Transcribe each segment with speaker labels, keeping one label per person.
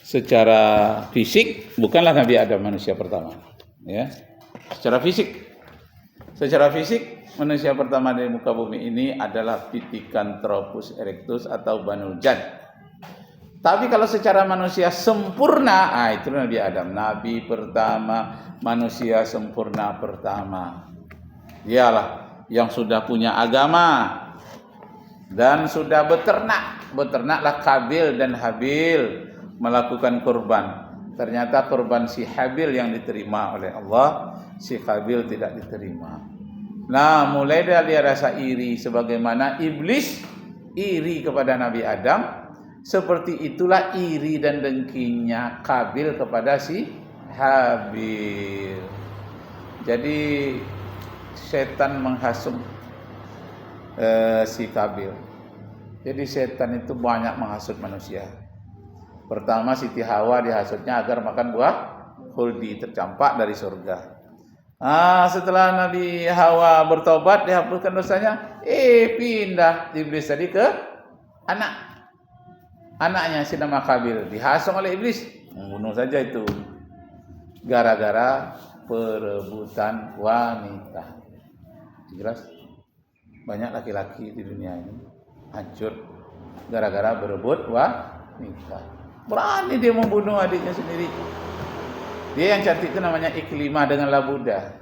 Speaker 1: secara fisik bukanlah Nabi Adam manusia pertama, ya. Secara fisik manusia pertama di muka bumi ini adalah Pithecanthropus erectus atau Banu Jad. Tapi kalau secara manusia sempurna, itu Nabi Adam, nabi pertama, manusia sempurna pertama. Dialah yang sudah punya agama dan sudah beternak. Beternaklah Kabil dan Habil melakukan kurban. Ternyata kurban si Habil yang diterima oleh Allah, si Kabil tidak diterima. Nah, mulai dari dia rasa iri sebagaimana iblis iri kepada Nabi Adam. Seperti itulah iri dan dengkinya Kabil kepada si Habil. Jadi setan menghasut si Kabil. Jadi setan itu banyak menghasut manusia. Pertama Siti Hawa dihasutnya agar makan buah khuldi, tercampak dari surga. Setelah Nabi Hawa bertobat, dihapuskan dosanya, pindah iblis tadi ke anaknya si nama Kabil, dihasung oleh iblis, membunuh saja itu gara-gara perebutan wanita. Jelas banyak laki-laki di dunia ini hancur gara-gara berebut wanita. Berani dia membunuh adiknya sendiri. Dia yang cantik itu namanya Iklimah dengan Labuda.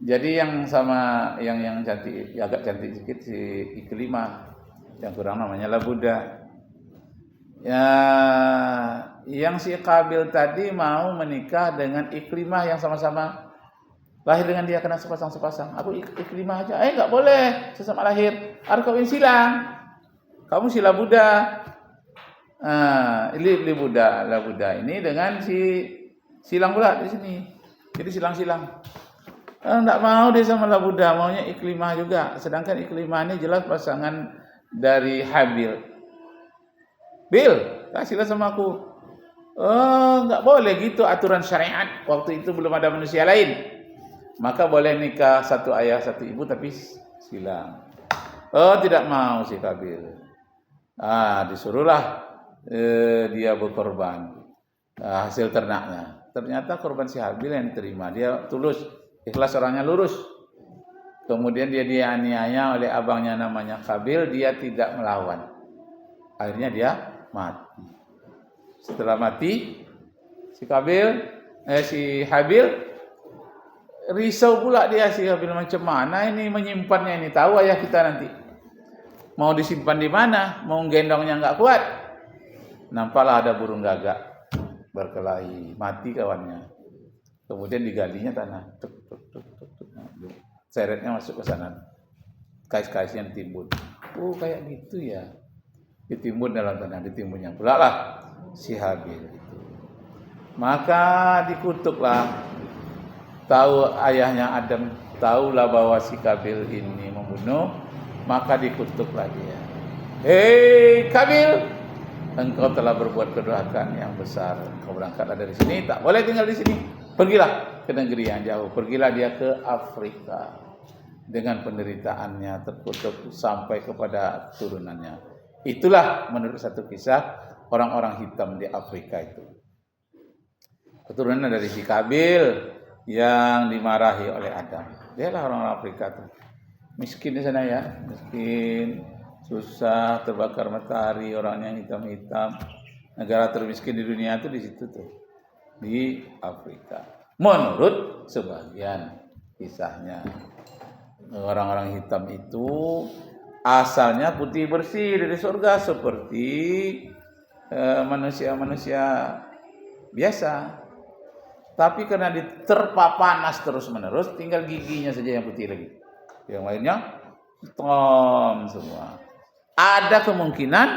Speaker 1: Jadi yang sama yang cantik, agak cantik sedikit si Iklimah, yang kurang namanya Labuda. Ya, yang si Kabil tadi mau menikah dengan Iklimah yang sama-sama lahir dengan dia, kena sepasang-sepasang. Aku Iklimah aja. Enggak boleh, sesama lahir. Harus kawin silang. Kamu si Labuda. Labuda ini dengan si silang pula di sini. Jadi silang-silang. Enggak mau dia sama Labuda, maunya Iklimah juga. Sedangkan Iklimah ini jelas pasangan dari Habil. Bil, kasihlah sama aku. Enggak boleh gitu aturan syariat. Waktu itu belum ada manusia lain. Maka boleh nikah satu ayah satu ibu tapi silang. Tidak mau si Kabil. Disuruhlah dia berkorban hasil ternaknya. Ternyata korban si Habil yang diterima. Dia tulus, ikhlas, orangnya lurus. Kemudian dia dianiaya oleh abangnya namanya Kabil. Dia tidak melawan. Akhirnya dia mati. Setelah mati, si Habil risau pula dia. Si Habil macam mana ini menyimpannya ini, tahu ayah kita nanti mau disimpan di mana, mau gendongnya enggak kuat. Nampaklah ada burung gagak berkelahi, mati kawannya. Kemudian digalinya tanah, seretnya masuk ke sana, kais-kaisnya timbun. Kayak gitu ya. Ditimbun dalam tanah, ditimbunnya pula lah si Habil itu. Maka dikutuklah, tahu ayahnya Adam, tahulah bahwa si Kabil ini membunuh, maka dikutuklah dia. Hei Kabil, engkau telah berbuat kedurhakaan yang besar. Kau berangkatlah dari sini, tak boleh tinggal di sini. Pergilah ke negeri yang jauh. Pergilah dia ke Afrika. Dengan penderitaannya terkutuk sampai kepada turunannya. Itulah menurut satu kisah orang-orang hitam di Afrika itu. Keturunan dari si Kabil yang dimarahi oleh Adam. Dialah orang-orang Afrika itu. Miskin di sana ya, miskin, susah, terbakar matahari, orangnya hitam-hitam. Negara termiskin di dunia itu di situ tuh, di Afrika. Menurut sebagian kisahnya, orang-orang hitam itu asalnya putih bersih dari surga seperti manusia-manusia biasa. Tapi karena diterpa panas terus-menerus, tinggal giginya saja yang putih lagi. Yang lainnya hitam semua. Ada kemungkinan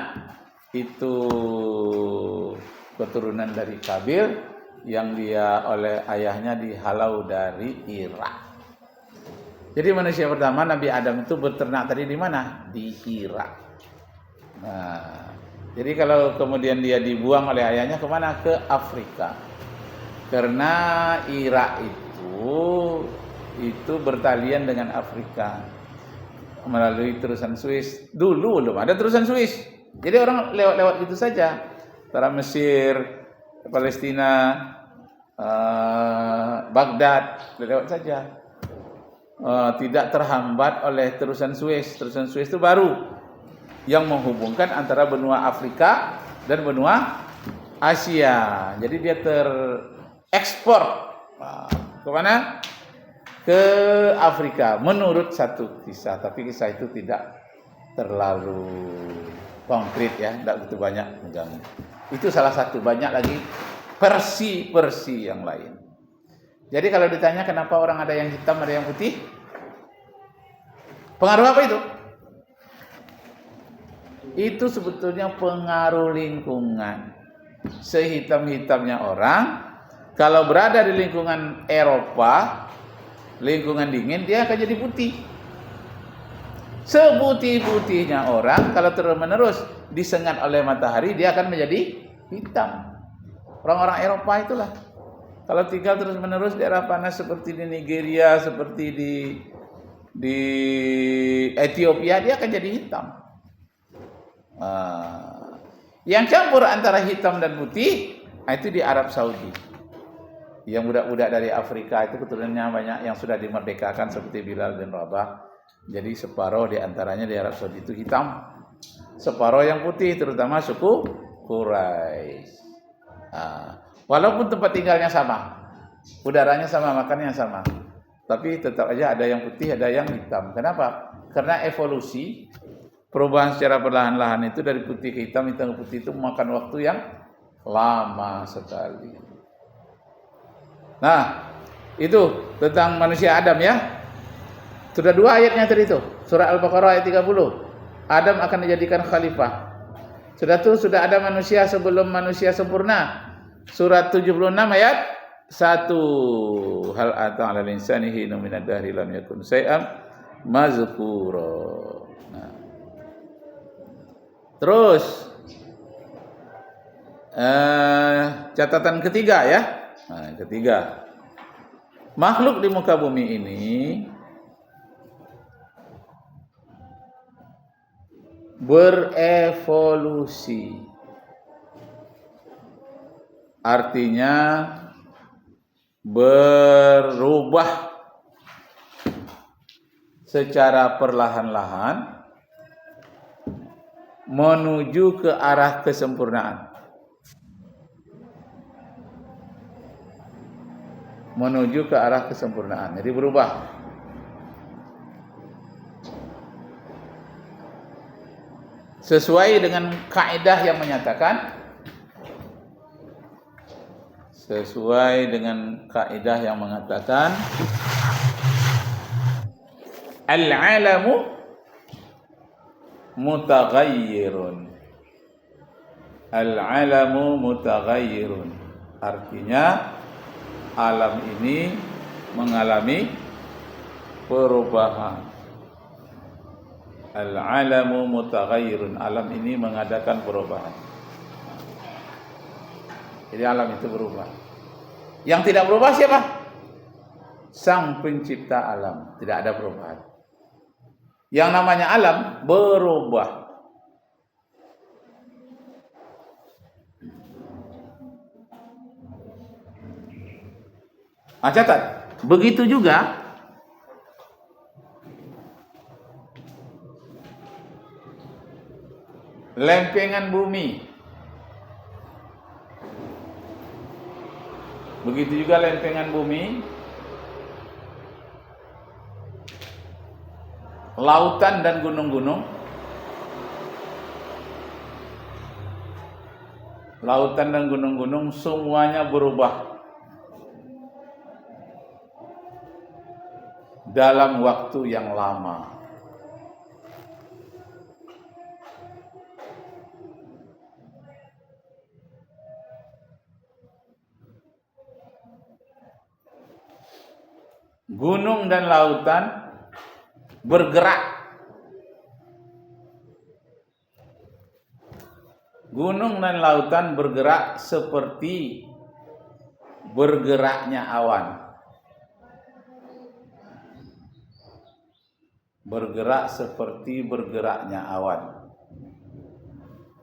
Speaker 1: itu keturunan dari Kabil yang dia oleh ayahnya dihalau dari Irak. Jadi manusia pertama Nabi Adam itu berternak tadi di mana? Di Irak. Jadi kalau kemudian dia dibuang oleh ayahnya kemana? Ke Afrika. Karena Irak itu bertalian dengan Afrika melalui terusan Suez. Dulu belum ada terusan Suez. Jadi orang lewat-lewat gitu saja. Antara Mesir Palestina, Baghdad, lewat saja. Tidak terhambat oleh terusan Suez. Terusan Suez itu baru yang menghubungkan antara benua Afrika dan benua Asia. Jadi dia terekspor ke mana? Ke Afrika menurut satu kisah, tapi kisah itu tidak terlalu konkret ya, tidak begitu banyak mengganggu. Itu salah satu, banyak lagi versi yang lain. Jadi kalau ditanya kenapa orang ada yang hitam, ada yang putih, pengaruh apa itu? Itu sebetulnya pengaruh lingkungan. Sehitam-hitamnya orang, kalau berada di lingkungan Eropa, lingkungan dingin, dia akan jadi putih. Seputih-putihnya orang, kalau terus-menerus disengat oleh matahari, dia akan menjadi hitam. Orang-orang Eropa itulah. Kalau tinggal terus-menerus di daerah panas seperti di Nigeria, seperti di Ethiopia, dia akan jadi hitam. Yang campur antara hitam dan putih, itu di Arab Saudi. Yang budak-budak dari Afrika itu keturunannya banyak yang sudah dimerdekakan seperti Bilal bin Rabah. Jadi separuh di antaranya di Arab Saudi itu hitam, separuh yang putih, terutama suku Quraisy. Walaupun tempat tinggalnya sama, udaranya sama, makannya sama, tapi tetap aja ada yang putih, ada yang hitam. Kenapa? Karena evolusi, perubahan secara perlahan-lahan itu dari putih ke hitam, hitam ke putih itu memakan waktu yang lama sekali. Nah, itu tentang manusia Adam ya. Sudah 2 ayatnya tadi itu. Surah Al-Baqarah ayat 30. Adam akan dijadikan khalifah. Sudah ada manusia sebelum manusia sempurna. Surat 76 ayat 1. Hal ata 'alal insani hinun minad dahri lam yakun syai'an mazkura. Nah. Terus catatan ketiga ya. Nah, ketiga. Makhluk di muka bumi ini berevolusi. Artinya berubah secara perlahan-lahan menuju ke arah kesempurnaan. Menuju ke arah kesempurnaan. Jadi berubah. Sesuai dengan kaidah yang menyatakan, al-alamu mutaghayyirun. Al-alamu mutaghayyirun. Artinya alam ini mengalami perubahan. Al-alamu mutaghayyirun. Alam ini mengadakan perubahan. Jadi alam itu berubah. Yang tidak berubah siapa? Sang pencipta alam. Tidak ada perubahan. Yang namanya alam berubah. Catat. Begitu juga lempengan bumi. Begitu juga lempengan bumi, lautan dan gunung-gunung. Lautan dan gunung-gunung semuanya berubah dalam waktu yang lama. Gunung dan lautan bergerak. Gunung dan lautan bergerak seperti bergeraknya awan. Bergerak seperti bergeraknya awan.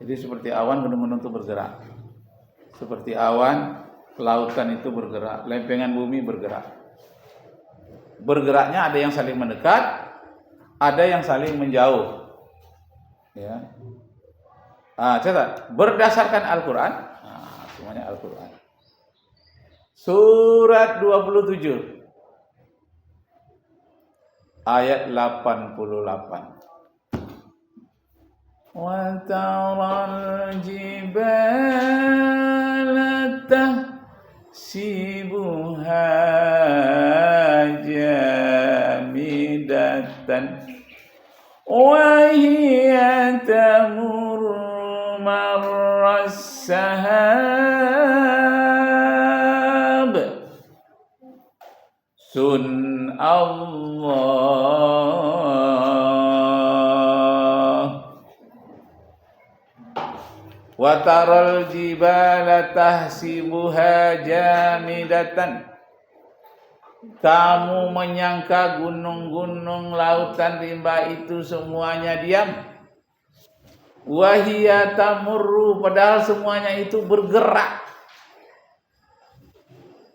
Speaker 1: Jadi seperti awan, gunung-gunung itu bergerak. seperti awan, lautan itu bergerak, lempengan bumi bergerak. Bergeraknya ada yang saling mendekat, ada yang saling menjauh. Ya. Catat, berdasarkan Al-Quran, semuanya Al-Quran. Surat 27 ayat 88. Wa taral jibala tahsibuha jamidatan wa hiya tamurru marras sahab sun Allah wa taral jibala tahsibuha jamidatan. Kamu menyangka gunung-gunung, lautan, rimba itu semuanya diam. Wahia tamurru, padahal semuanya itu bergerak.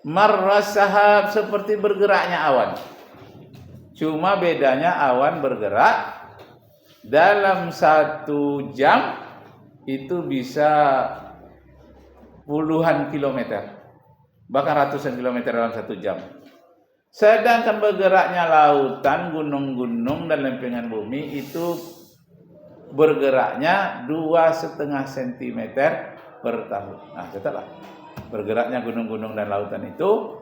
Speaker 1: Marras sahab, seperti bergeraknya awan. Cuma bedanya awan bergerak dalam 1 jam itu bisa puluhan kilometer, bahkan ratusan kilometer dalam 1 jam. Sedangkan bergeraknya lautan, gunung-gunung dan lempengan bumi itu bergeraknya 2,5 cm per tahun. Nah, catatlah. Bergeraknya gunung-gunung dan lautan itu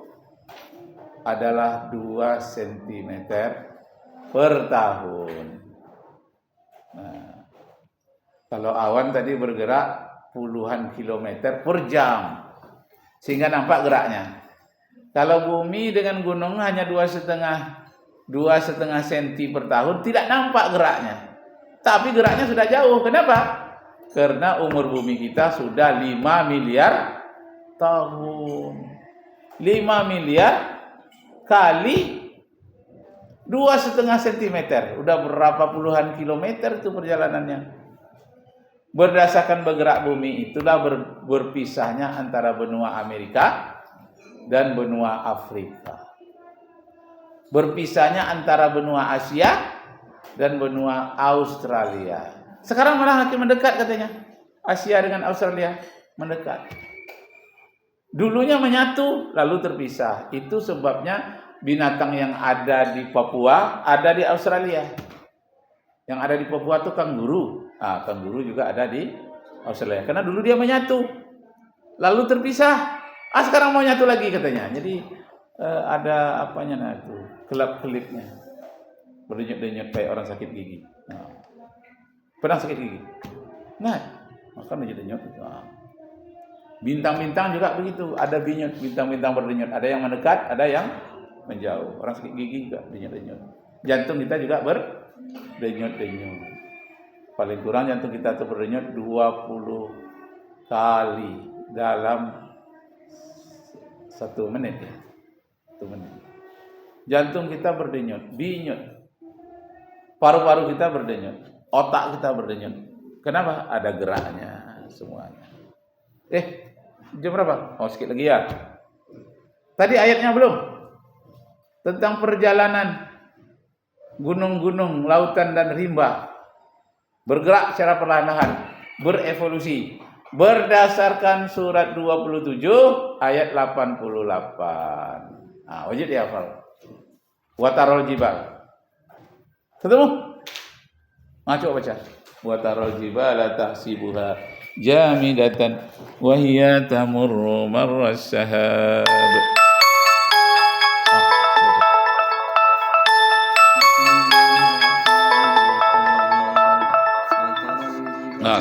Speaker 1: adalah 2 cm per tahun. Nah, kalau awan tadi bergerak puluhan kilometer per jam, sehingga nampak geraknya. Kalau bumi dengan gunung hanya 2,5 cm per tahun, tidak nampak geraknya. Tapi geraknya sudah jauh. Kenapa? Karena umur bumi kita sudah 5 miliar tahun. 5 miliar kali 2,5 cm. Udah berapa puluhan kilometer itu perjalanannya. Berdasarkan bergerak bumi itulah berpisahnya antara benua Amerika dan benua Afrika. Berpisahnya antara benua Asia dan benua Australia. Sekarang malah makin mendekat katanya. Asia dengan Australia mendekat. Dulunya menyatu lalu terpisah. Itu sebabnya binatang yang ada di Papua ada di Australia. Yang ada di Papua itu kanguru. Kanguru juga ada di Australia. Karena dulu dia menyatu lalu terpisah. Sekarang mau nyatu lagi katanya. Jadi ada apanya itu, kelap-kelipnya. Berdenyut-denyut kayak orang sakit gigi. Pernah sakit gigi? Maka denyut-denyut itu. Bintang-bintang juga begitu, ada bintang-bintang berdenyut, ada yang mendekat, ada yang menjauh. Orang sakit gigi juga denyut-denyut. Jantung kita juga berdenyut-denyut. Paling kurang jantung kita itu berdenyut 20 kali dalam 1 menit ya. 1 menit. Jantung kita berdenyut, binyut. Paru-paru kita berdenyut, otak kita berdenyut. Kenapa? Ada geraknya semuanya. Jam berapa? Sedikit lagi ya. Tadi ayatnya belum? Tentang perjalanan gunung-gunung, lautan dan rimba bergerak secara perlahan-lahan, berevolusi. Berdasarkan surat 27 ayat 88. Wajib dihafal. Watarol jibal. Ketemu? Coba baca. Watarol jibala tahsibuha jamidatan wa hiya tamurru marras sahab.